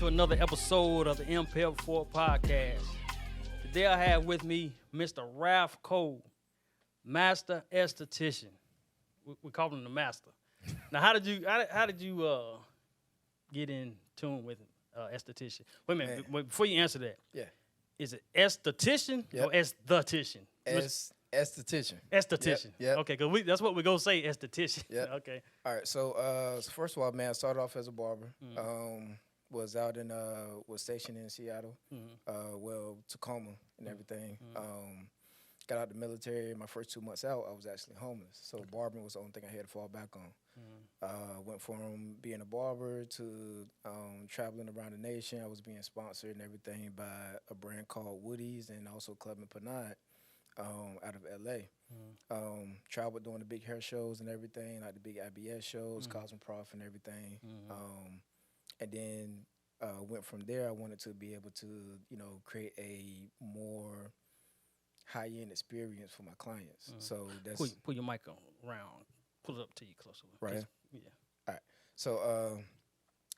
to another episode of the Impel podcast. Today I have with me Mr. Ralph Cole, Master Esthetician. We call him the Master. Now, how did you get in tune with esthetician? Wait a minute, before you answer that. Yeah. Is it esthetician or esthetician? Esthetician. Esthetician. Yep. Okay, because that's what we're going to say, esthetician. Yep. Okay. All right. So first of all, man, I started off as a barber. Was out in was stationed in Seattle, Tacoma and everything. Got out the military. My first 2 months out, I was actually homeless. So barbering was the only thing I had to fall back on. Went from being a barber to traveling around the nation. I was being sponsored and everything by a brand called Woody's and also Club and Panade out of L.A. Traveled doing the big hair shows and everything, like the big IBS shows, Cosmoprof and everything. And then went from there. I wanted to be able to, create a more high-end experience for my clients. So that's pull your mic on around. Pull it up to you closer. Right. Yeah. All right.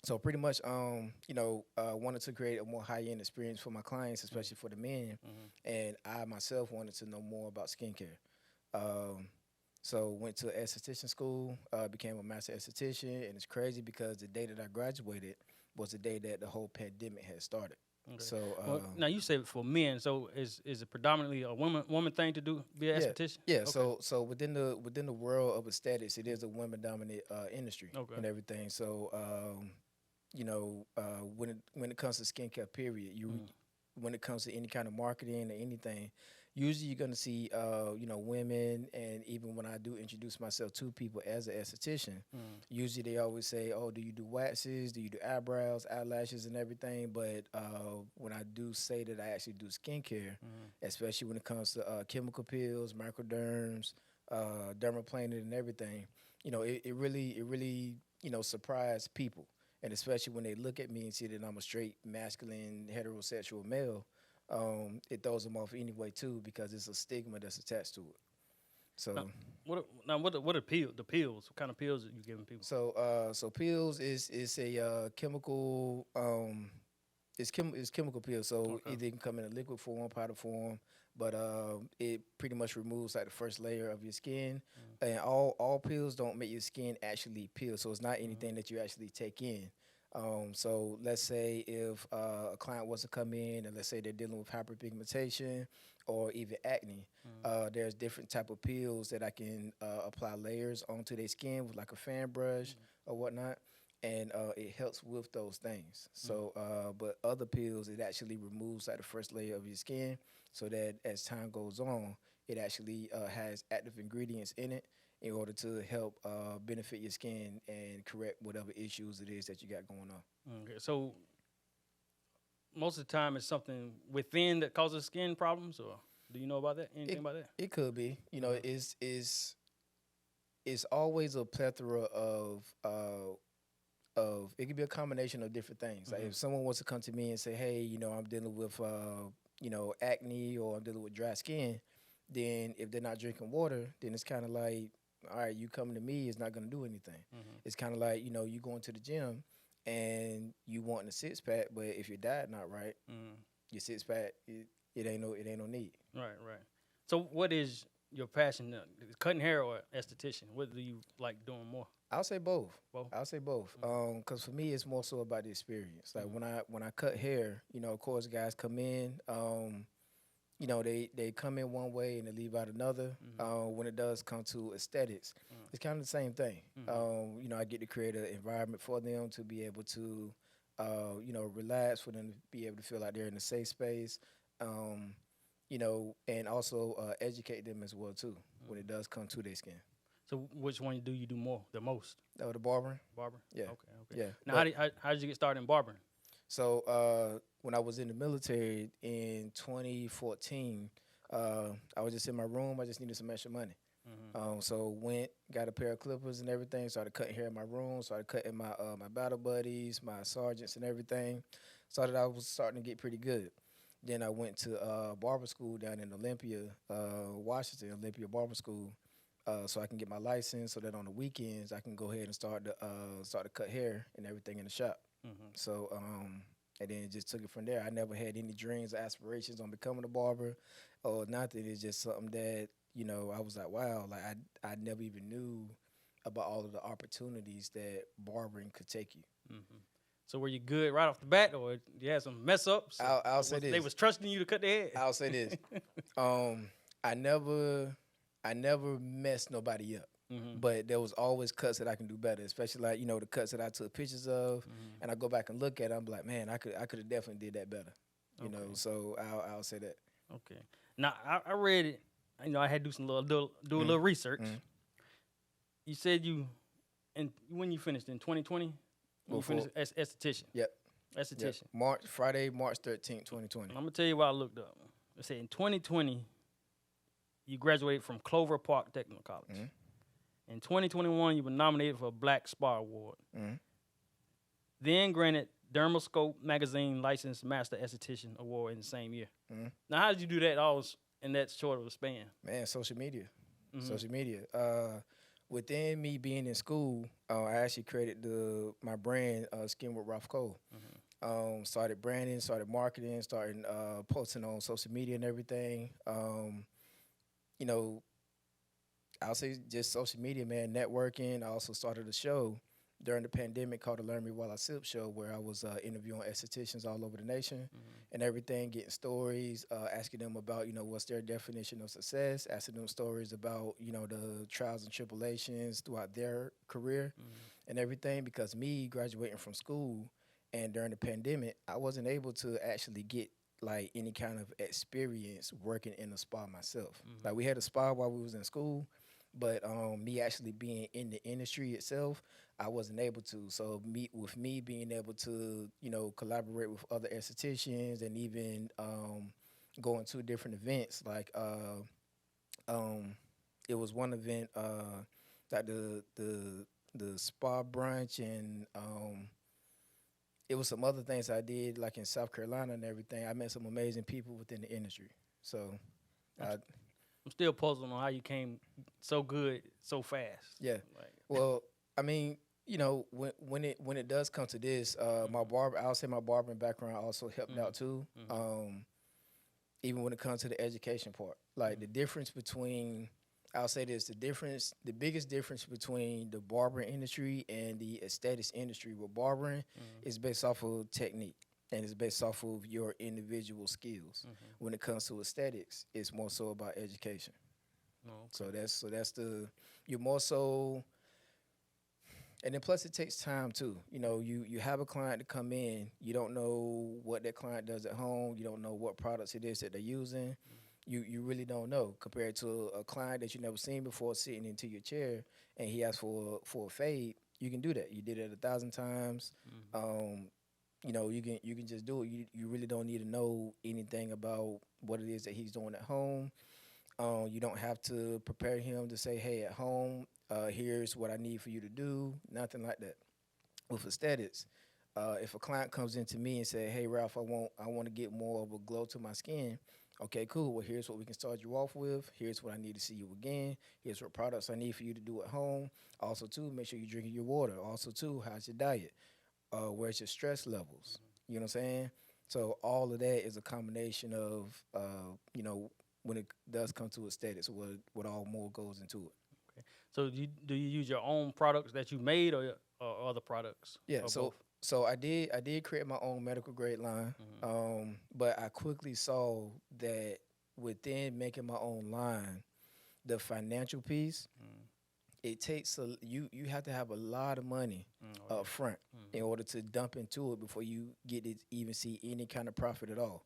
So pretty much, wanted to create a more high-end experience for my clients, especially for the men. And I myself wanted to know more about skincare. So went to esthetician school, became a master esthetician, and it's crazy because the day that I graduated was the day that the whole pandemic had started. Okay. So now you say for men, so is it predominantly a woman thing to do, be an esthetician? Yeah. Okay. So within the world of aesthetics, it is a women dominant industry and everything. So when it comes to skincare, period, when it comes to any kind of marketing or anything, usually you're gonna see women, and even when I do introduce myself to people as an esthetician, usually they always say, "Oh, do you do waxes? Do you do eyebrows, eyelashes, and everything?" But when I do say that I actually do skincare, especially when it comes to chemical peels, microderms, dermaplaning, and everything, it really surprised people, and especially when they look at me and see that I'm a straight masculine heterosexual male. It throws them off anyway too, because it's a stigma that's attached to it. So what are pills? The pills? What kind of pills are you giving people? So pills is a chemical. It's chemical pills. So either it can come in a liquid form, powder form, but it pretty much removes like the first layer of your skin. And all pills don't make your skin actually peel. So it's not anything that you actually take in. So let's say if a client wants to come in and let's say they're dealing with hyperpigmentation or even acne, there's different type of peels that I can apply layers onto their skin with like a fan brush or whatnot, and it helps with those things. So, but other peels, it actually removes like the first layer of your skin, so that as time goes on, it actually has active ingredients in it, in order to help benefit your skin and correct whatever issues it is that you got going on. Okay, so most of the time it's something within that causes skin problems, or do you know about that? Anything about that? It could be. It's always a plethora of it could be a combination of different things. Like if someone wants to come to me and say, hey, I'm dealing with acne, or I'm dealing with dry skin, then if they're not drinking water, then it's kind of like, all right, you coming to me is not going to do anything. It's kind of like, you going to the gym and you wanting a six pack, but if your diet not right, your six pack, it ain't no need. Right. So what is your passion? Cutting hair or esthetician? What do you like doing more? I'll say both. Both? I'll say both. Because for me, it's more so about the experience. Like when I cut hair, of course, guys come in. They come in one way and they leave out another. When it does come to aesthetics, it's kind of the same thing. I get to create an environment for them to be able to, relax, for them to be able to feel like they're in a safe space, and also educate them as well too when it does come to their skin. So which one do you do the most? The barbering. Barbering? Yeah. Okay. Yeah. Now, how did you get started in barbering? So when I was in the military in 2014, I was just in my room. I just needed some extra money. So got a pair of clippers and everything. Started cutting hair in my room. Started cutting my battle buddies, my sergeants and everything. I was starting to get pretty good. Then I went to barber school down in Olympia, Washington, Olympia Barber School. So I can get my license, so that on the weekends I can go ahead and start to cut hair and everything in the shop. Mm-hmm. So and then just took it from there. I never had any dreams or aspirations on becoming a barber or nothing. It's just something that, I was like, wow, like I never even knew about all of the opportunities that barbering could take you. Mm-hmm. So were you good right off the bat, or you had some mess ups? I'll say this. They was trusting you to cut their head. I'll say this. I never messed nobody up. Mm-hmm. But there was always cuts that I can do better, especially like, the cuts that I took pictures of, and I go back and look at it, I'm like, man, I could have definitely did that better. You know, so I'll say that. Okay. Now I read it, I had to do a little research. You said when you finished in 2020? When you finished as esthetician. Yep. Esthetician. Yep. Friday, March 13th, 2020. I'm gonna tell you what I looked up. It said in 2020, you graduated from Clover Park Technical College. In 2021, you were nominated for a Black Spa Award. Then granted Dermoscope Magazine Licensed Master Esthetician Award in the same year. Now, how did you do that all in that short of a span? Man, social media. Social media. Within me being in school, I actually created my brand, Skin with Ralph Cole. Started branding, started marketing, started posting on social media and everything. I'll say just social media, man, networking. I also started a show during the pandemic called the Learn Me While I Sip show, where I was interviewing estheticians all over the nation and everything, getting stories, asking them about, what's their definition of success, asking them stories about, the trials and tribulations throughout their career and everything. Because me graduating from school and during the pandemic, I wasn't able to actually get like any kind of experience working in a spa myself. Like we had a spa while we was in school, but me actually being in the industry itself, I wasn't able to. So me being able to, collaborate with other estheticians and even going to different events. Like it was one event that the spa brunch, and it was some other things I did like in South Carolina and everything. I met some amazing people within the industry. So I'm still puzzled on how you came so good so fast. Yeah. Well, I mean, when it does come to this, I'll say my barbering background also helped out too. Even when it comes to the education part, like the difference between, I'll say this, the biggest difference between the barbering industry and the aesthetics industry with barbering is based off of technique. And it's based off of your individual skills. When it comes to aesthetics, it's more so about education. So you're more so, and then plus it takes time too. You have a client to come in, you don't know what that client does at home, you don't know what products it is that they're using. You really don't know, compared to a client that you never seen before sitting into your chair and he asks for a fade. You can do that. You did it 1,000 times. You can just do it. You really don't need to know anything about what it is that he's doing at home. You don't have to prepare him to say, hey, at home, here's what I need for you to do. Nothing like that. With aesthetics, if a client comes into me and say, hey, Ralph, I want to get more of a glow to my skin. Okay, cool. Well, here's what we can start you off with. Here's what I need to see you again. Here's what products I need for you to do at home. Also, too, make sure you're drinking your water. Also, too, how's your diet? Where's your stress levels? You know what I'm saying? So all of that is a combination of, when it does come to aesthetics, what all more goes into it. Okay. So do you use your own products that you made or other products? Yeah. Or So both? so I did create my own medical grade line, but I quickly saw that within making my own line, the financial piece, it takes you have to have a lot of money up front in order to dump into it before you get to even see any kind of profit at all.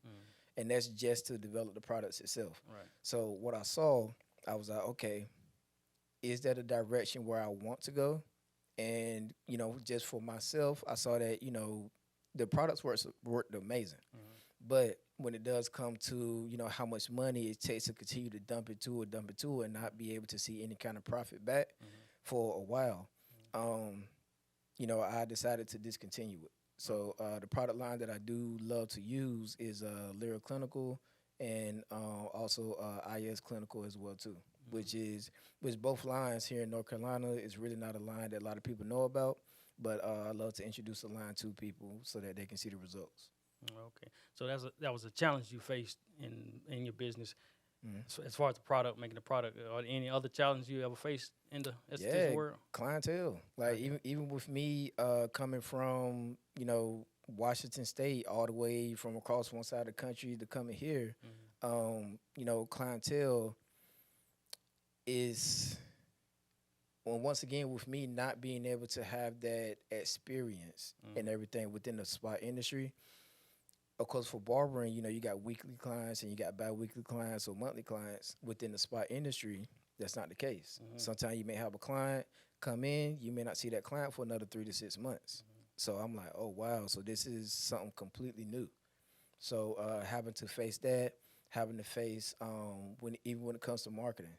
And that's just to develop the products itself. Right. So what I saw, I was like, okay, is that a direction where I want to go? And, just for myself, I saw that, the products worked amazing. But when it does come to, how much money it takes to continue to dump into it and not be able to see any kind of profit back for a while, I decided to discontinue it. So the product line that I do love to use is Lyra Clinical and also IS Clinical as well too, which both lines here in North Carolina is really not a line that a lot of people know about, but I love to introduce the line to people so that they can see the results. Okay, so that was a challenge you faced in your business. Mhm. So as far as the product, making the product, or any other challenge you ever faced in the esthetician Yeah, world? clientele. Like Okay. even with me coming from Washington State all the way from across one side of the country to coming here, Mm-hmm. clientele is well, once again with me not being able to have that experience and Mm-hmm. everything within the spa industry. Of course, for barbering, you got weekly clients and you got bi-weekly clients or monthly clients. Within the spa industry, that's not the case. Mm-hmm. Sometimes you may have a client come in, you may not see that client for another 3 to 6 months. So I'm like, oh wow, so this is something completely new. So having to face that, having to face when it comes to marketing,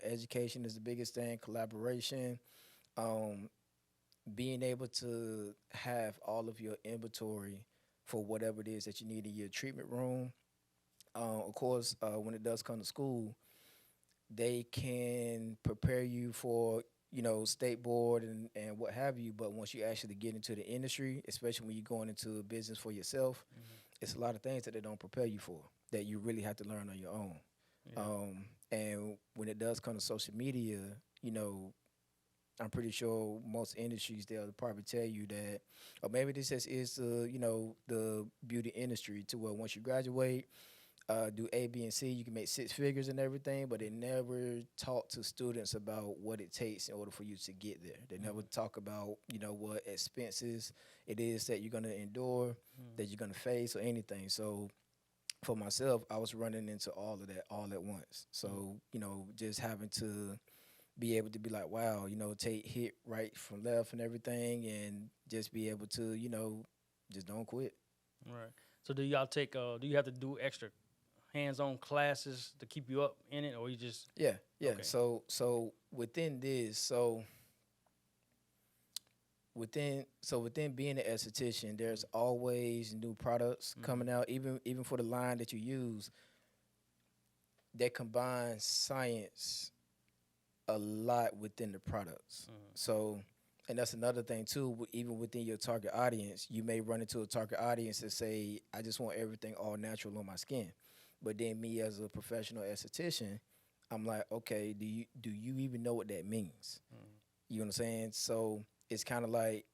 education is the biggest thing. Collaboration, um, being able to have all of your inventory for whatever it is that you need in your treatment room. Of course, when it does come to school, they can prepare you for state board and what have you. But once you actually get into the industry, especially when you're going into a business for yourself, Mm-hmm. it's a lot of things that they don't prepare you for that you really have to learn on your own. Yeah. And when it does come to social media, you know, I'm pretty sure most industries they'll probably tell you that, or maybe this is the beauty industry to where once you graduate, do A, B, and C, you can make six figures and everything, but they never talk to students about what it takes in order for you to get there. They never Mm-hmm. talk about what expenses it is that you're gonna endure, Mm-hmm. that you're gonna face, or anything. So for myself, I was running into all of that all at once. So just having to be able to be like, wow, take hit right from left and everything, and just be able to, just don't quit. Right. So do y'all take? Do you have to do extra hands-on classes to keep you up in it, or you just Yeah, yeah. okay? So within this, within being an esthetician, there's always new products Mm-hmm. coming out. Even for the line that you use, that combines science a lot within the products. Mm-hmm. So, and that's another thing too. Even within your target audience, you may run into a target audience and say, "I just want everything all natural on my skin." But then me as a professional esthetician, I'm like, okay, do you even know what that means? You know what I'm saying? So it's kind of like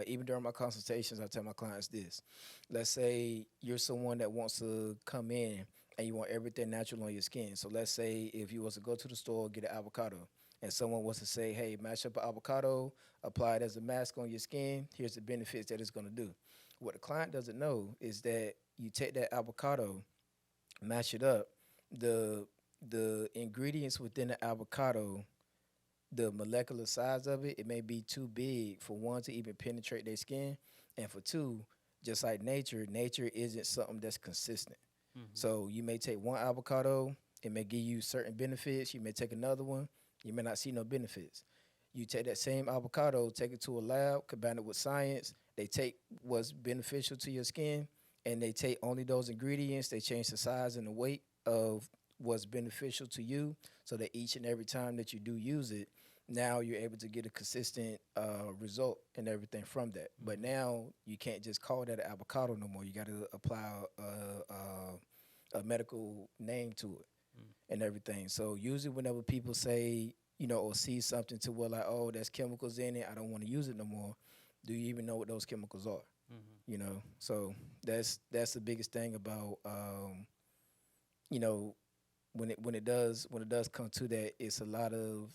even during my consultations, I tell my clients this. Let's say you're someone that wants to come in and you want everything natural on your skin. So let's say if you was to go to the store, get an avocado, and someone was to say, hey, mash up an avocado, apply it as a mask on your skin, here's the benefits that it's going to do. What the client doesn't know is that you take that avocado, mash it up, the the ingredients within the avocado, the molecular size of it, it may be too big for one to even penetrate their skin, and for two, just like nature isn't something that's consistent. Mm-hmm. So you may take one avocado, it may give you certain benefits. You may take another one, you may not see no benefits. You take that same avocado, take it to a lab, combine it with science. They take what's beneficial to your skin, and they take only those ingredients. They change the size and the weight of what's beneficial to you, so that each and every time that you do use it, now you're able to get a consistent result and everything from that. But Mm-hmm. now you can't just call that an avocado no more. You got to apply a medical name to it and everything. So usually whenever people say, or see something to where like, oh, there's chemicals in it, I don't want to use it no more. Do you even know what those chemicals are? Mm-hmm. So that's the biggest thing about you know, when it does come to that, it's a lot of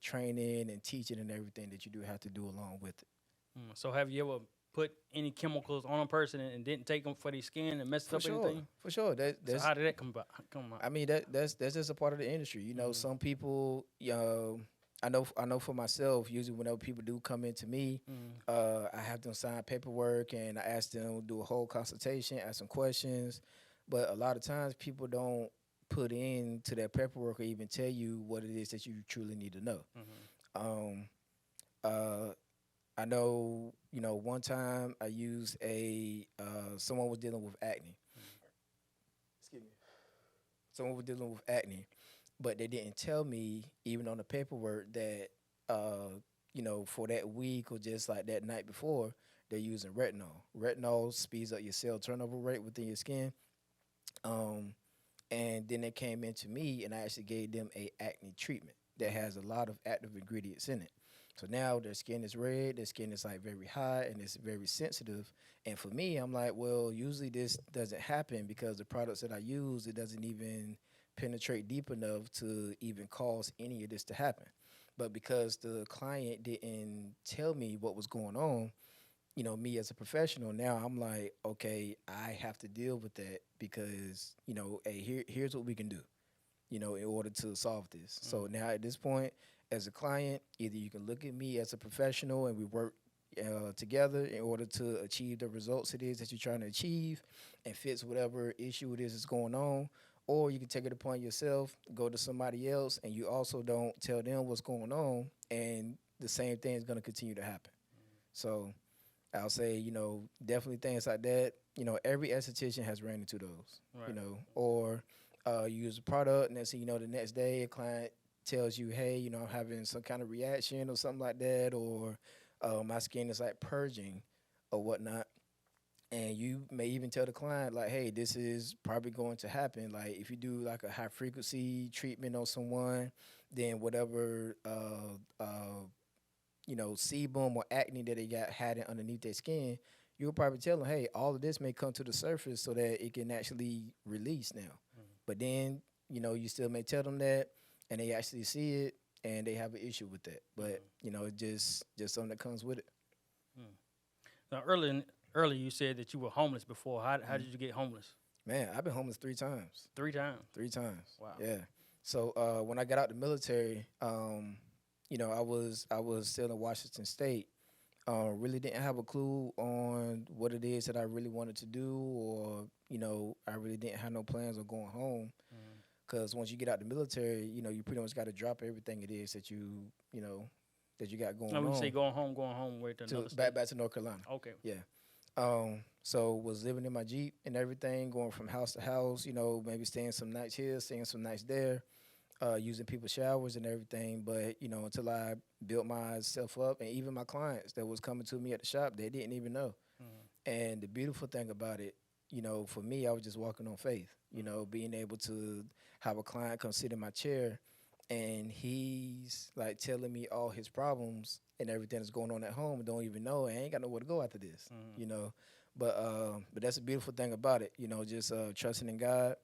training and teaching and everything that you do have to do along with it. So have you ever put any chemicals on a person and didn't take them for their skin and messed For up sure, anything? for sure. So how did that come about? Come out? I mean that's just a part of the industry. Mm-hmm. Some people, I know for myself. Usually, whenever people do come into me, Mm-hmm. I have them sign paperwork and I ask them do a whole consultation, ask some questions. But a lot of times, people don't put into their paperwork or even tell you what it is that you truly need to know. Mm-hmm. Um, uh, I know, one time I used someone was dealing with acne. Excuse me. Someone was dealing with acne, but they didn't tell me even on the paperwork that for that week or just like that night before, they're using retinol. Retinol speeds up your cell turnover rate within your skin. Um, and then they came into me, and I actually gave them a acne treatment that has a lot of active ingredients in it. So now their skin is red, their skin is like very hot, and it's very sensitive. And for me, I'm like, well, usually this doesn't happen because the products that I use, it doesn't even penetrate deep enough to even cause any of this to happen. But because the client didn't tell me what was going on, me as a professional, now I'm like, okay, I have to deal with that because, hey, here's what we can do, in order to solve this. So now at this point, as a client, either you can look at me as a professional and we work together in order to achieve the results it is that you're trying to achieve and fix whatever issue it is that's going on, or you can take it upon yourself, go to somebody else, and you also don't tell them what's going on, and the same thing is going to continue to happen. So I'll say, definitely things like that. Every esthetician has ran into those, Right. Or you use a product, and then, the next day a client tells you, hey, I'm having some kind of reaction or something like that, or my skin is like purging or whatnot. And you may even tell the client, like, hey, this is probably going to happen. Like, if you do like a high frequency treatment on someone, then whatever sebum or acne that they had it underneath their skin, you'll probably tell them, hey, all of this may come to the surface so that it can actually release now. But then, you still may tell them that, and they actually see it, and they have an issue with that. But, it's just something that comes with it. Now, earlier you said that you were homeless before. How did you get homeless? Man, I've been homeless 3 times. 3 times? 3 times. Wow. Yeah. So when I got out the military, I was still in Washington State. Really didn't have a clue on what it is that I really wanted to do, or I really didn't have no plans on going home. Because once you get out the military, you pretty much got to drop everything it is that that you got going Now, on. when you say going home, where to another state? Back to North Carolina. Okay. Yeah. So was living in my Jeep and everything, going from house to house, maybe staying some nights here, staying some nights there, using people's showers and everything. But, until I built myself up, and even my clients that was coming to me at the shop, they didn't even know. And the beautiful thing about it, for me, I was just walking on faith, being able to have a client come sit in my chair, and he's like telling me all his problems and everything that's going on at home, and don't even know, and I ain't got nowhere to go after this, But that's a beautiful thing about it, just trusting in God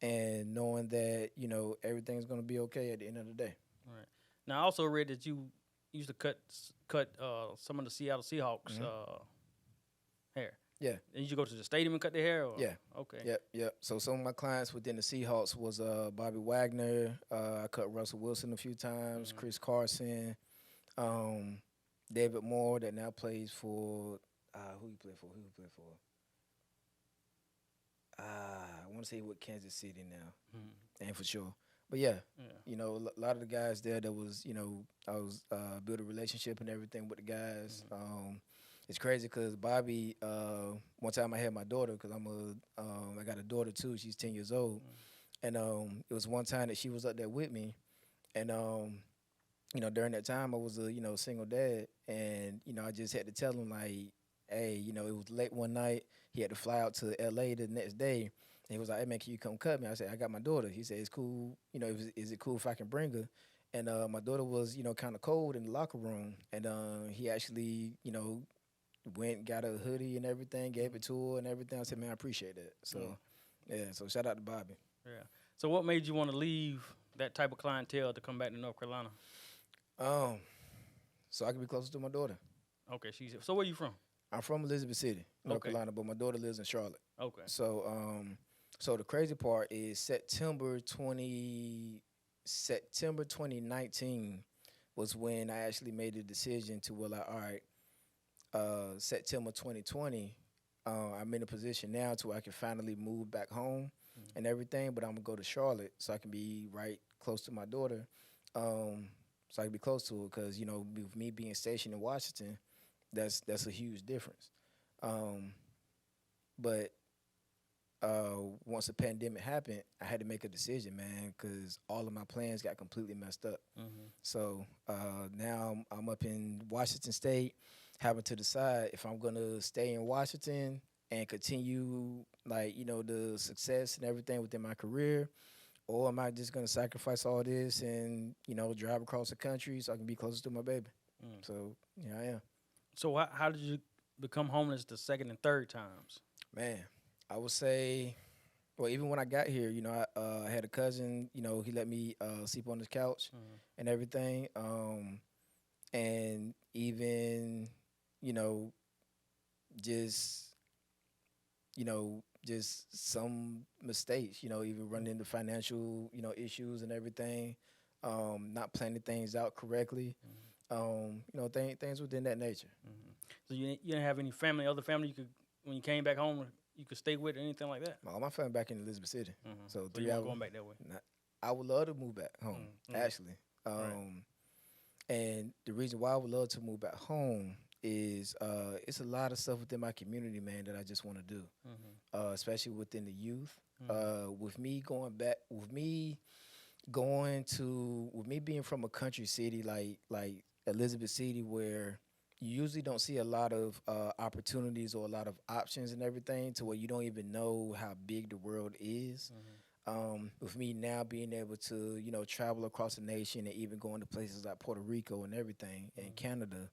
and knowing that, everything's going to be okay at the end of the day. Right. Now, I also read that you used to cut some of the Seattle Seahawks hair. Yeah. And you go to the stadium and cut their hair? Or? Yeah. Okay. Yep. So some of my clients within the Seahawks was Bobby Wagner. I cut Russell Wilson a few times, Chris Carson, David Moore that now plays for who he played for? I want to say with Kansas City now, and for sure. But yeah, a lot of the guys there that was, I was build a relationship and everything with the guys. It's crazy because Bobby, one time I had my daughter, because I got a daughter too. She's 10 years old, and it was one time that she was up there with me, and during that time I was a single dad, and I just had to tell him like, hey, it was late one night. He had to fly out to L.A. the next day. And he was like, hey, man, can you come cut me? I said, I got my daughter. He said, it's cool. Is it cool if I can bring her? And my daughter was, kind of cold in the locker room. And he actually, went, got a hoodie and everything, gave it to her and everything. I said, man, I appreciate that. So, yeah, so shout out to Bobby. Yeah. So what made you want to leave that type of clientele to come back to North Carolina? So I can be closer to my daughter. Okay, so where you from? I'm from Elizabeth City, North Carolina, but my daughter lives in Charlotte. Okay. So, so the crazy part is September 2019 was when I actually made the decision to, all right, September 2020, I'm in a position now to where I can finally move back home and everything, but I'm going to go to Charlotte so I can be right close to my daughter, so I can be close to her because, with me being stationed in Washington, that's a huge difference. But once the pandemic happened, I had to make a decision, man, because all of my plans got completely messed up. So now I'm up in Washington State. having to decide if I'm gonna stay in Washington and continue like the success and everything within my career, or am I just gonna sacrifice all this and drive across the country so I can be closer to my baby? So yeah, I am. So how did you become homeless the second and third times? Man, I would say, well, even when I got here, I had a cousin. He let me sleep on his couch and everything. And even you know just just some mistakes, even running into financial, issues and everything, not planning things out correctly, things within that nature. So you didn't have any family, other family you could, when you came back home, you could stay with or anything like that? My family back in Elizabeth City, so you weren't going back that way? I would love to move back home, actually. And the reason why I would love to move back home is it's a lot of stuff within my community, man, that I just want to do, especially within the youth. With me being from a country city like Elizabeth City, where you usually don't see a lot of opportunities or a lot of options and everything, to where you don't even know how big the world is. With me now being able to, travel across the nation and even going to places like Puerto Rico and everything, and Canada,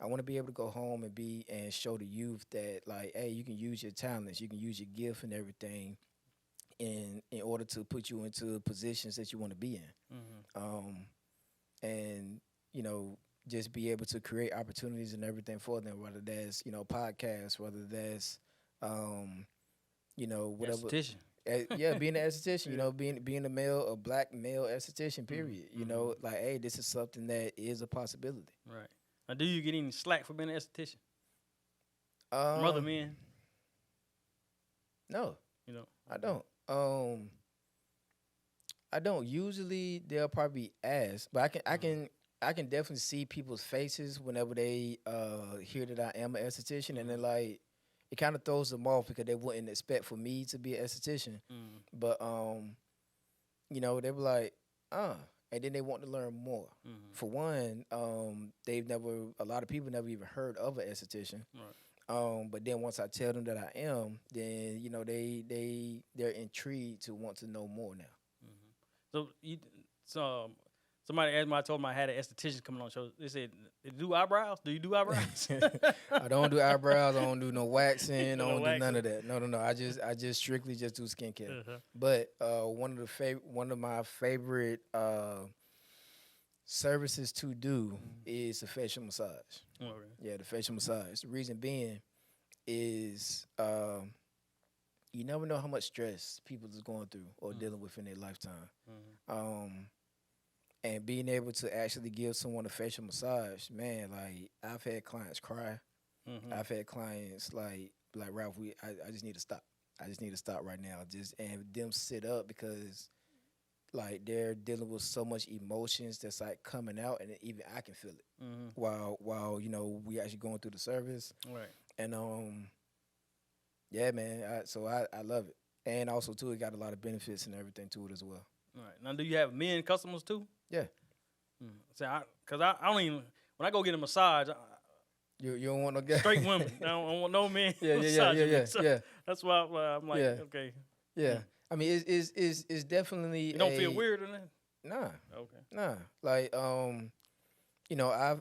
I want to be able to go home and show the youth that, like, hey, you can use your talents, you can use your gift and everything in order to put you into positions that you want to be in. And, just be able to create opportunities and everything for them, whether that's, podcasts, whether that's, whatever. Esthetician. Being an esthetician, being a black male esthetician, period. Like, hey, this is something that is a possibility. Right. Now, do you get any slack for being an esthetician? From other men? No. I don't. I don't. Usually they'll probably ask, but I can definitely see people's faces whenever they hear that I am an esthetician, and they're like, it kind of throws them off because they wouldn't expect for me to be an esthetician. But they were like, and then they want to learn more. For one, a lot of people never even heard of an esthetician. Right. But then once I tell them that I am, then they're intrigued to want to know more now. So somebody asked me, I told them I had an esthetician coming on the show. They said, do eyebrows? Do you do eyebrows? I don't do eyebrows. I don't do no waxing. I don't do none of that. No. I just strictly just do skincare. But one of my favorite services to do is the facial massage. Oh, really? Yeah, the facial massage. The reason being is you never know how much stress people is going through or dealing with in their lifetime. And being able to actually give someone a facial massage, man, like, I've had clients cry. I've had clients like Ralph, I just need to stop. I just need to stop right now. And them sit up because, like, they're dealing with so much emotions that's like coming out, and even I can feel it while we actually going through the service. Right. And yeah, man. I love it, and also too, it got a lot of benefits and everything to it as well. All right. Now, do you have men customers too? Yeah. Because I don't even, when I go get a massage, you don't want no guy. Straight women. I don't want no men. Yeah. That's why I'm like, okay. Yeah. I mean, it's definitely. You don't feel weird or nothing? Nah. Okay. Nah. Like,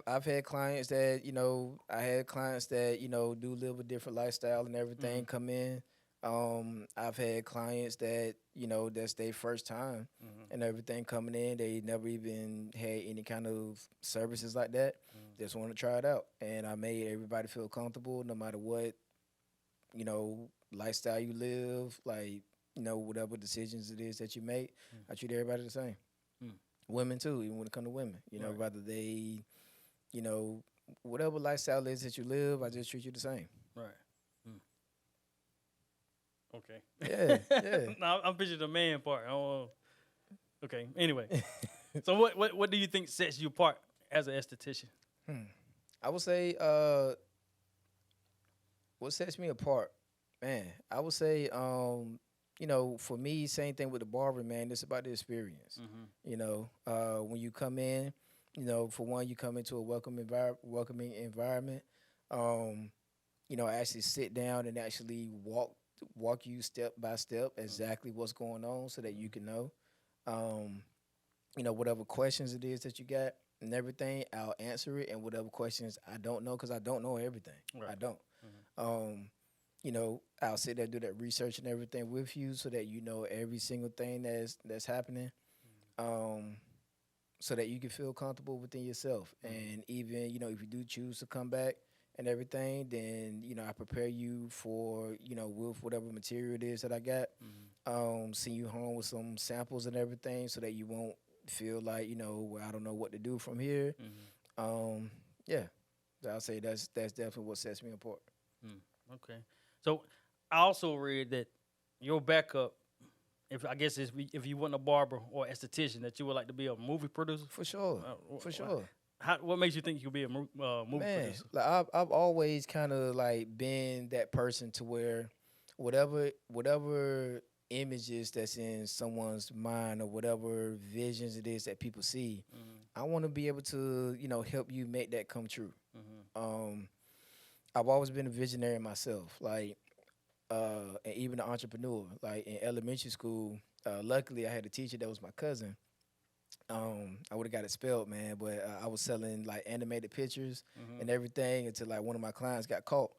I've had clients that, do live a different lifestyle and everything come in. I've had clients that, that's their first time and everything coming in. They never even had any kind of services like that. Just want to try it out. And I made everybody feel comfortable no matter what, lifestyle you live, like, whatever decisions it is that you make. I treat everybody the same. Women too, even when it comes to women. Right. Whether they, whatever lifestyle it is that you live, I just treat you the same. Right. Okay. Yeah. No, I'm picturing the man part. Okay. Anyway, so what do you think sets you apart as an esthetician? I would say what sets me apart, man. I would say for me, same thing with the barber, man. It's about the experience. When you come in, for one, you come into a welcoming environment. Actually sit down and actually walk you step by step exactly what's going on so that you can know. Um, whatever questions it is that you got and everything, I'll answer it. And whatever questions I don't know, because I don't know everything. Right. I don't. Mm-hmm. I'll sit there, do that research and everything with you so that you know every single thing that's happening. Um, so that you can feel comfortable within yourself. And even, if you do choose to come back and everything, then, I prepare you for, with whatever material it is that I got. Send you home with some samples and everything so that you won't feel like, well, I don't know what to do from here. Um, yeah. So I'll say that's definitely what sets me apart. Okay. So I also read that your backup, if you wasn't a barber or esthetician, that you would like to be a movie producer. For sure. For sure. What makes you think you could be a movie producer? Like I've always kind of like been that person to where whatever images that's in someone's mind or whatever visions it is that people see, I want to be able to help you make that come true. I've always been a visionary myself, like and even an entrepreneur. Like in elementary school, luckily I had a teacher that was my cousin. I would have got it spelled, man, but I was selling like animated pictures and everything until like one of my clients got caught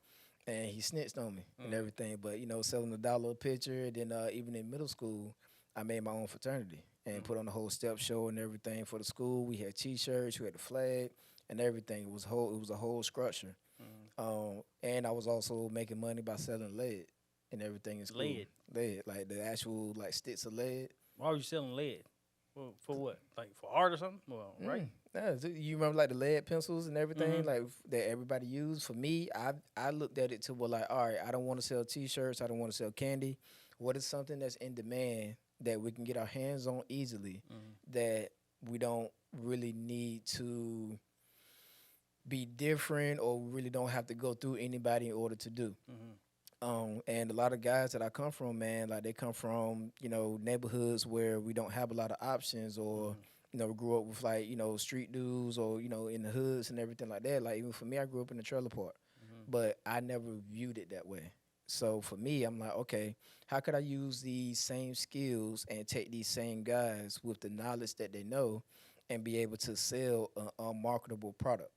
and he snitched on me and everything. But selling $1 a picture. Then even in middle school, I made my own fraternity and put on the whole step show and everything for the school. We had T-shirts, we had the flag and everything. It was a whole structure. And I was also making money by selling lead and everything in school. Lead, like the actual like sticks of lead. Why were you selling lead? Well, for what? Like for art or something? Well, right. Yeah, so you remember like the lead pencils and everything like that everybody used. For me, I looked at it to like, all right, I don't want to sell T-shirts. I don't want to sell candy. What is something that's in demand that we can get our hands on easily that we don't really need to be different or really don't have to go through anybody in order to do. And a lot of guys that I come from, man, like they come from, neighborhoods where we don't have a lot of options or, grew up with like, street dudes or, in the hoods and everything like that. Like even for me, I grew up in a trailer park, but I never viewed it that way. So for me, I'm like, okay, how could I use these same skills and take these same guys with the knowledge that they know and be able to sell an unmarketable product?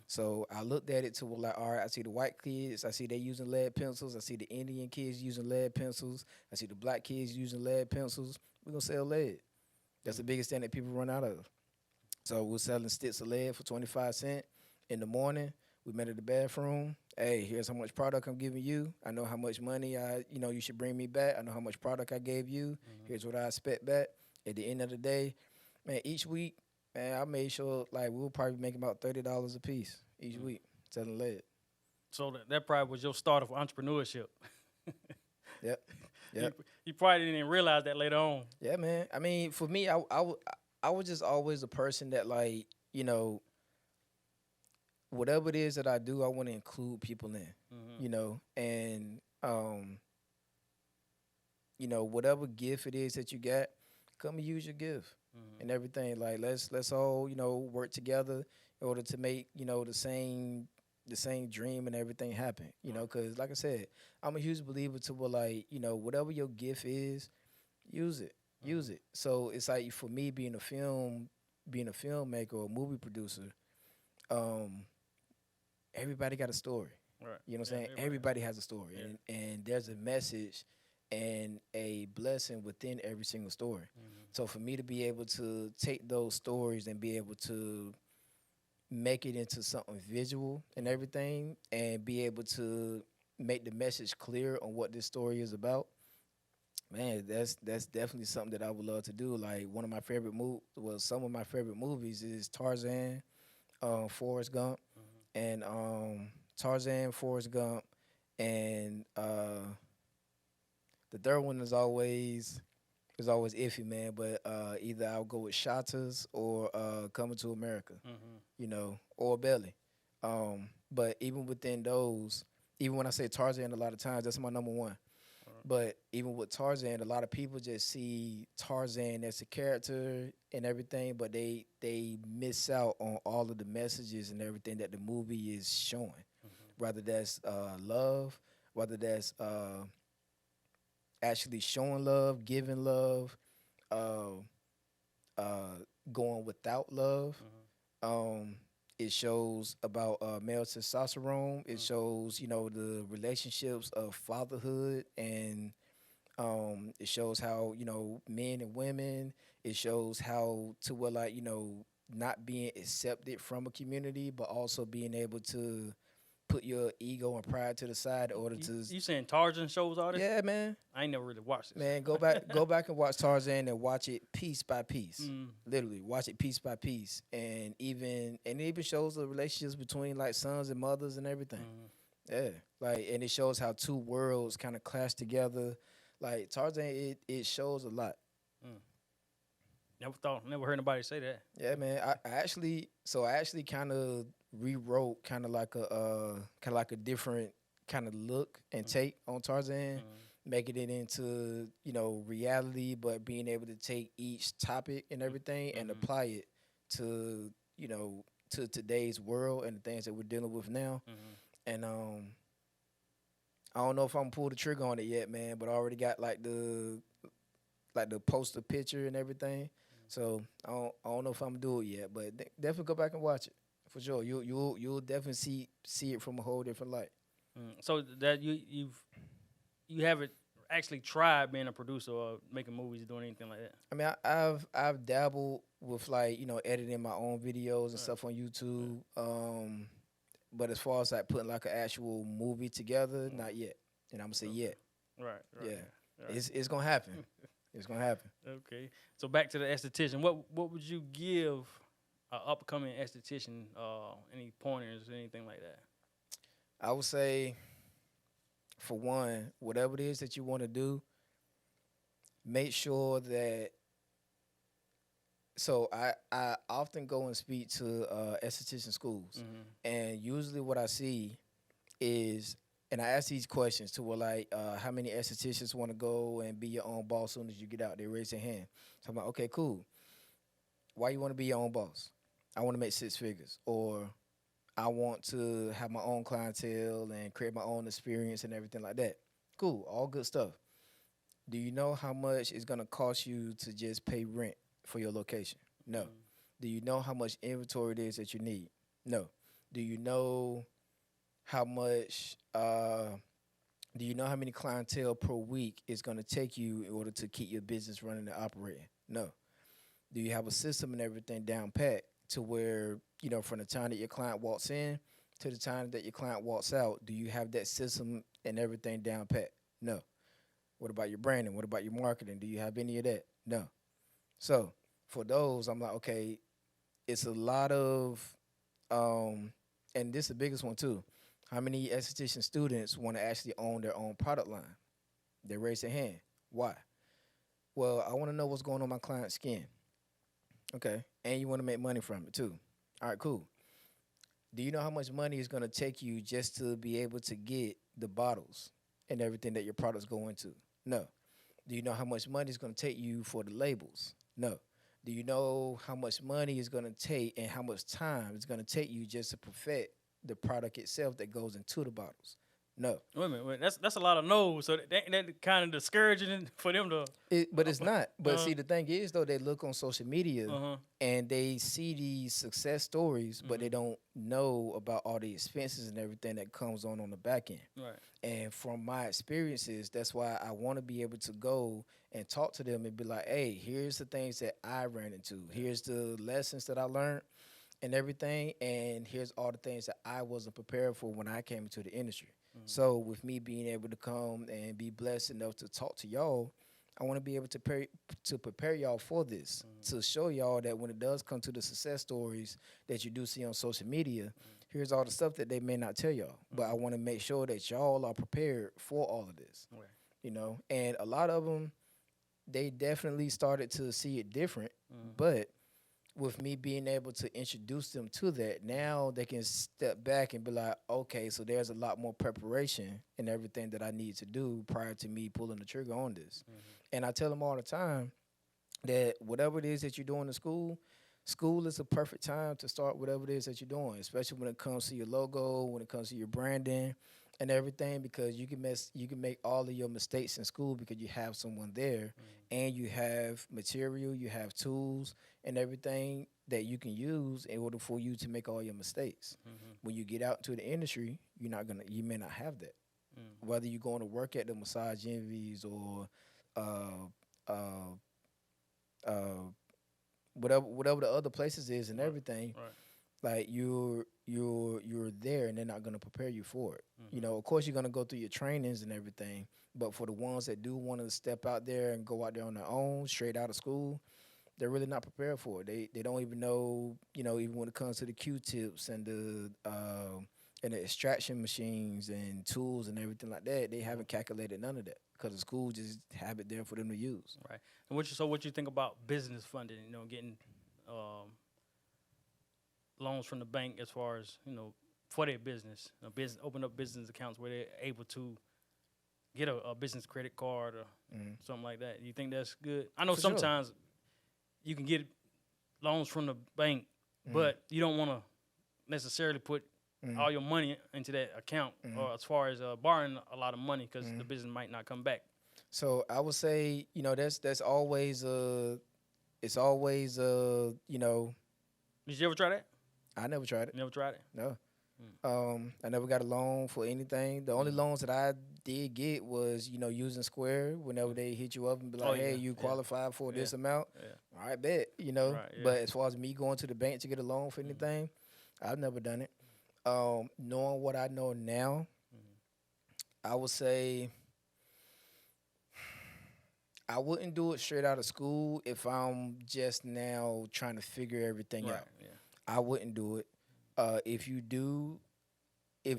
So I looked at it to like, all right, I see the white kids, I see they using lead pencils, I see the Indian kids using lead pencils, I see the black kids using lead pencils. We're gonna sell lead. That's the biggest thing that people run out of. So we're selling sticks of lead for 25 cents in the morning. We met at the bathroom. Hey, here's how much product I'm giving you. I know how much money you should bring me back. I know how much product I gave you. Here's what I expect back. At the end of the day, man, each week, man, I made sure like we were probably making about $30 a piece each week selling lead. So that probably was your start of entrepreneurship. Yep. You probably didn't even realize that later on. Yeah, man. I mean, for me, I was just always a person that like, whatever it is that I do, I want to include people in, and whatever gift it is that you got, come and use your gift and everything. Like let's all work together in order to make the same dream and everything happen. Because like I said, I'm a huge believer to where like whatever your gift is, use it. So it's like for me being a filmmaker or a movie producer, everybody got a story. Right. You know what I'm saying? Everybody has a story, and there's a message and a blessing within every single story. So for me to be able to take those stories and be able to make it into something visual and everything, and be able to make the message clear on what this story is about, man, that's definitely something that I would love to do. Like some of my favorite movies is Tarzan, Forrest Gump, and Tarzan, Forrest Gump, and the third one is always iffy, man. But either I'll go with Shotters or Coming to America, or Belly. But even within those, even when I say Tarzan, a lot of times that's my number one. But even with Tarzan, a lot of people just see Tarzan as a character and everything, but they miss out on all of the messages and everything that the movie is showing. whether that's love, whether that's actually showing love, giving love, uh, uh, going without love. Um, it shows about male testosterone. It shows, the relationships of fatherhood, and it shows how, men and women. It shows how to where, like, not being accepted from a community, but also being able to put your ego and pride to the side in order to. You saying Tarzan shows all this? Yeah, man. I ain't never really watched this. Man, go back and watch Tarzan and watch it piece by piece. Literally, watch it piece by piece, and it even shows the relationships between like sons and mothers and everything. Yeah, like, and it shows how two worlds kind of clash together. Like Tarzan, it shows a lot. Never heard nobody say that. Yeah, man. I actually kind of rewrote kind of like a different kind of look and take on Tarzan, making it into reality, but being able to take each topic and everything and apply it to to today's world and the things that we're dealing with now. And I don't know if I'm gonna pull the trigger on it yet, man, but I already got like the poster picture and everything. So I don't know if I'm gonna do it yet, but definitely go back and watch it for sure. You'll definitely see it from a whole different light. So that you haven't actually tried being a producer or making movies, doing anything like that? I mean, I've dabbled with like editing my own videos and stuff on YouTube. But as far as like putting like an actual movie together, not yet. And I'm gonna say yet. Right. Yeah, right. it's gonna happen. It's gonna happen. Okay. So back to the esthetician. What would you give an upcoming esthetician? Any pointers, anything like that? I would say, for one, whatever it is that you want to do, make sure that. So I often go and speak to esthetician schools, and usually what I see is, and I ask these questions to where like, how many estheticians want to go and be your own boss as soon as you get out? They raise their hand. So I'm like, okay, cool. Why you want to be your own boss? I want to make 6 figures, or I want to have my own clientele and create my own experience and everything like that. Cool, all good stuff. Do you know how much it's gonna cost you to just pay rent for your location? No. Do you know how much inventory it is that you need? No. Do you know how much? Do you know how many clientele per week it's gonna take you in order to keep your business running and operating? No. Do you have a system and everything down pat to where, from the time that your client walks in to the time that your client walks out, do you have that system and everything down pat? No. What about your branding? What about your marketing? Do you have any of that? No. So for those, I'm like, okay, it's a lot of, and this is the biggest one too. How many esthetician students want to actually own their own product line? They raise their hand. Why? Well, I want to know what's going on my client's skin. Okay. And you want to make money from it too. All right, cool. Do you know how much money it's going to take you just to be able to get the bottles and everything that your products go into? No. Do you know how much money it's going to take you for the labels? No. Do you know how much money it's going to take and how much time it's going to take you just to perfect the product itself that goes into the bottles? No. Wait a minute. That's a lot of no's. So that kind of discouraging for them to. But it's not. But see, the thing is, though, they look on social media and they see these success stories, but they don't know about all the expenses and everything that comes on the back end. Right. And from my experiences, that's why I want to be able to go and talk to them and be like, hey, here's the things that I ran into. Here's the lessons that I learned and everything. And here's all the things that I wasn't prepared for when I came into the industry. So with me being able to come and be blessed enough to talk to y'all, I want to be able to prepare y'all for this, to show y'all that when it does come to the success stories that you do see on social media, here's all the stuff that they may not tell y'all. But I want to make sure that y'all are prepared for all of this, And a lot of them, they definitely started to see it different, but with me being able to introduce them to that, now they can step back and be like, okay, so there's a lot more preparation and everything that I need to do prior to me pulling the trigger on this. And I tell them all the time that whatever it is that you're doing in school, school is a perfect time to start whatever it is that you're doing, especially when it comes to your logo, when it comes to your branding and everything, because you can make all of your mistakes in school because you have someone there and you have material, you have tools and everything that you can use in order for you to make all your mistakes. When you get out into the industry, you may not have that. Whether you're going to work at the massage envies or uh, uh, uh, whatever the other places is and everything, like you're there and they're not gonna prepare you for it. You know, of course you're gonna go through your trainings and everything, but for the ones that do want to step out there and go out there on their own, straight out of school, they're really not prepared for it. They don't even know, you know, even when it comes to the Q-tips and the extraction machines and tools and everything like that, they haven't calculated none of that because the school just have it there for them to use. Right. And what you think about business funding? You know, getting loans from the bank as far as, you know, for their business, open up business accounts where they're able to get a business credit card or something like that. You think that's good? I know For sometimes you can get loans from the bank, but you don't want to necessarily put all your money into that account, or as far as borrowing a lot of money because the business might not come back. So I would say, you know, that's always it's always you know. Did you ever try that? I never tried it. You never tried it? No. I never got a loan for anything. The only loans that I did get was, you know, using Square whenever they hit you up and be like, hey, you qualify for this amount. Yeah. All right, bet, you know. Right, But as far as me going to the bank to get a loan for anything, I've never done it. Knowing what I know now, I would say I wouldn't do it straight out of school if I'm just now trying to figure everything out. Yeah. I wouldn't do it. If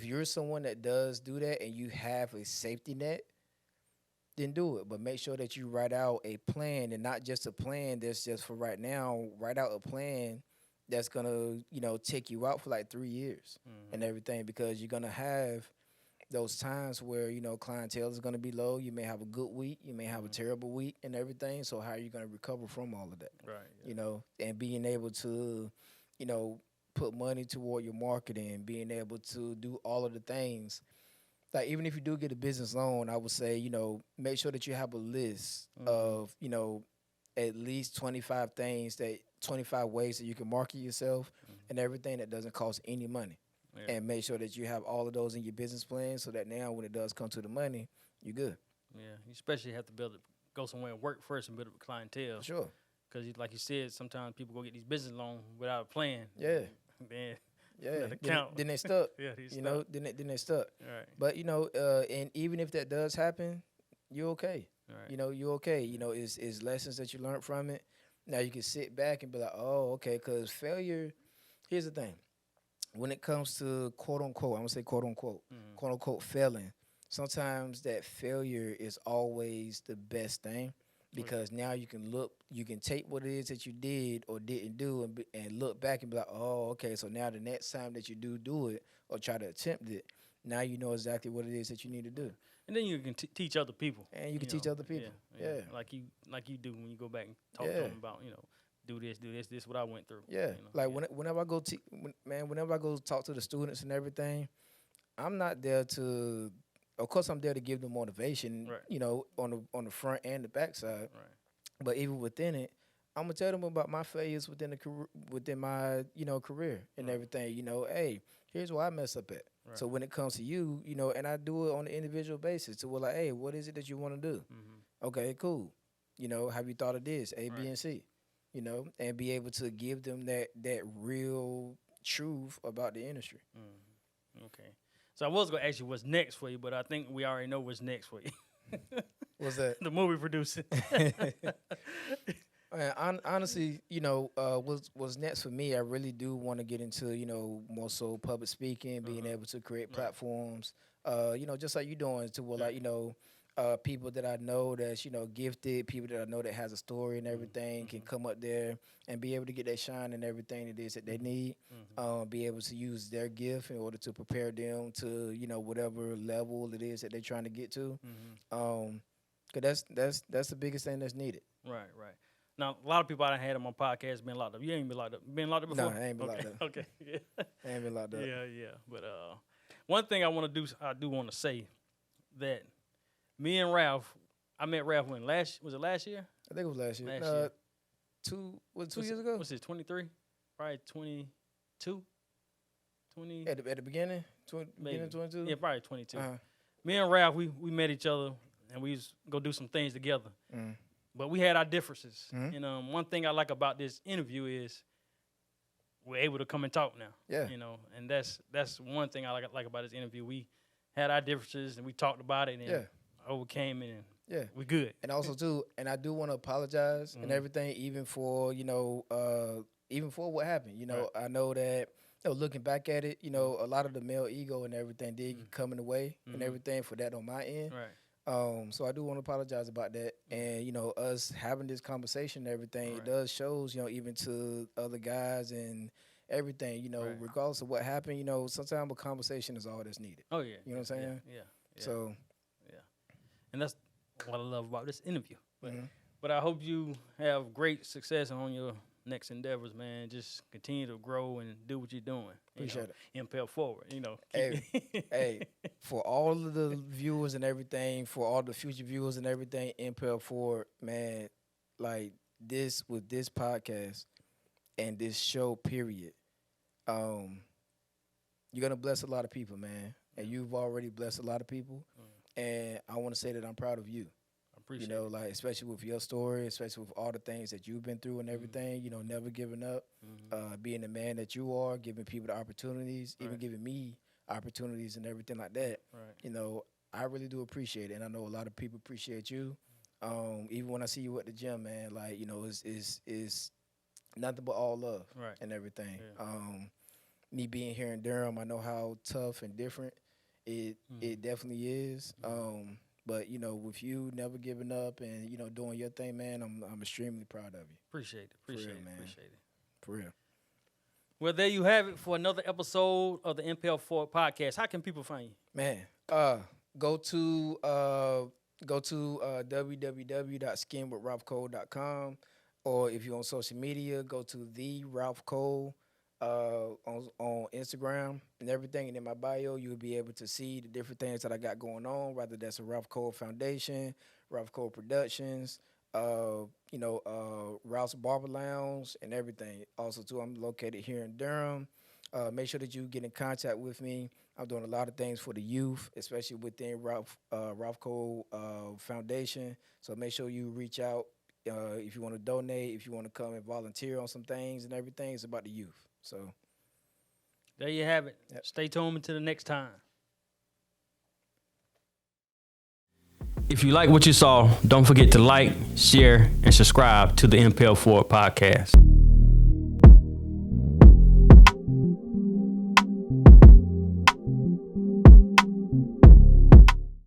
you're someone that does do that and you have a safety net, then do it. But make sure that you write out a plan, and not just a plan that's just for right now. Write out a plan that's gonna, you know, take you out for like 3 years and everything, because you're gonna have those times where, you know, clientele is gonna be low. You may have a good week, you may have a terrible week and everything. So how are you gonna recover from all of that? Right. Yeah. You know, and being able to, you know, put money toward your marketing, being able to do all of the things. Like, even if you do get a business loan, I would say, you know, make sure that you have a list of, you know, at least 25 ways that you can market yourself and everything that doesn't cost any money. Yeah. And make sure that you have all of those in your business plan so that now when it does come to the money, you're good. Yeah, you especially have to be able to go somewhere and work first and build up a clientele. Sure. Because, like you said, sometimes people go get these business loans without a plan. Yeah. Then then they stuck. Yeah, you know, then they stuck. Right. But, you know, and even if that does happen, you're okay. Right. You know, you're okay. You know, it's lessons that you learned from it. Now you can sit back and be like, oh, okay, because failure, here's the thing. When it comes to quote unquote, I'm gonna say quote unquote failing, sometimes that failure is always the best thing, because now you can take what it is that you did or didn't do and look back and be like, oh, okay, so now the next time that you do it or try to attempt it, now you know exactly what it is that you need to do. And then you can teach other people. And you can teach other people. Yeah. Like you do when you go back and talk to them about, you know, do this, what I went through. Yeah. You know? Like whenever I go whenever I go talk to the students and everything, I'm not there to, of course I'm there to give them motivation, you know, on the front and the back side. Right. But even within it, I'm gonna tell them about my failures within my, you know, career and everything. You know, hey, here's where I mess up at. Right. So when it comes to you, you know, and I do it on an individual basis. So we're like, hey, what is it that you want to do? Okay, cool. You know, have you thought of this? A, B, and C. You know, and be able to give them that real truth about the industry. Okay. So I was gonna ask you what's next for you, but I think we already know what's next for you. What's that? The movie producing. Honestly, you know, what's next for me, I really do want to get into, you know, more so public speaking, being able to create platforms, you know, just like you doing, to where, like, you know, people that I know that's, you know, gifted, people that I know that has a story and everything can come up there and be able to get that shine and everything it is that they need, be able to use their gift in order to prepare them to, you know, whatever level it is that they're trying to get to. 'Cause that's the biggest thing that's needed. Right. Now, a lot of people I done had on my podcast been locked up. You ain't been locked up. Been locked up before? No, I ain't been locked up. Okay, yeah. I ain't been locked up. Yeah. But one thing I do want to say that me and Ralph, I met Ralph when was it last year? I think it was last year. Last year. 2 years ago? What's it, 23? Probably 22? 20? At the beginning? Beginning 22? Yeah, probably 22. Uh-huh. Me and Ralph, we met each other, and we was go do some things together. Mm. But we had our differences. Mm-hmm. And one thing I like about this interview is we're able to come and talk now. Yeah. And that's one thing I like about this interview. We had our differences, and we talked about it, and overcame it, and we good. And also, too, and I do want to apologize and everything, even for what happened. Right. I know that, looking back at it, a lot of the male ego and everything did come in the way and everything for that on my end. Right. So I do want to apologize about that. And, us having this conversation and everything, Right. it does shows, even to other guys and everything, Right. regardless of what happened, sometimes a conversation is all that's needed. Oh, yeah. You know what I'm saying? Yeah. So, And that's what I love about this interview. But I hope you have great success on your next endeavors, man. Just continue to grow and do what you're doing. Appreciate it. Impel forward, Hey, for all of the viewers and everything, for all the future viewers and everything, Impel forward, man, like this with this podcast and this show, period, you're going to bless a lot of people, man. And you've already blessed a lot of people. And I want to say that I'm proud of you. I appreciate it. Like, especially with your story, especially with all the things that you've been through and everything, never giving up, being the man that you are, giving people the opportunities, even giving me opportunities and everything like that. Right. I really do appreciate it. And I know a lot of people appreciate you. Even when I see you at the gym, man, like, it's nothing but all love and everything. Yeah. Me being here in Durham, I know how tough and different it definitely is. But with you never giving up and doing your thing, man, I'm extremely proud of you. Appreciate it, man. Appreciate it. For real. Well, there you have it for another episode of the Impel Forward podcast. How can people find you? Man, go to www.skinwithralphcole.com, or if you're on social media, go to the Ralph Cole on Instagram and everything. And in my bio, you'll be able to see the different things that I got going on, whether that's a Ralph Cole Foundation, Ralph Cole Productions, Ralph's Barber Lounge, and everything. Also, too, I'm located here in Durham. Make sure that you get in contact with me. I'm doing a lot of things for the youth, especially within Ralph Cole Foundation. So make sure you reach out if you want to donate, if you want to come and volunteer on some things and everything. It's about the youth. So there you have it. Yep. Stay tuned until the next time. If you like what you saw, don't forget to like, share, and subscribe to the Impel Forward podcast.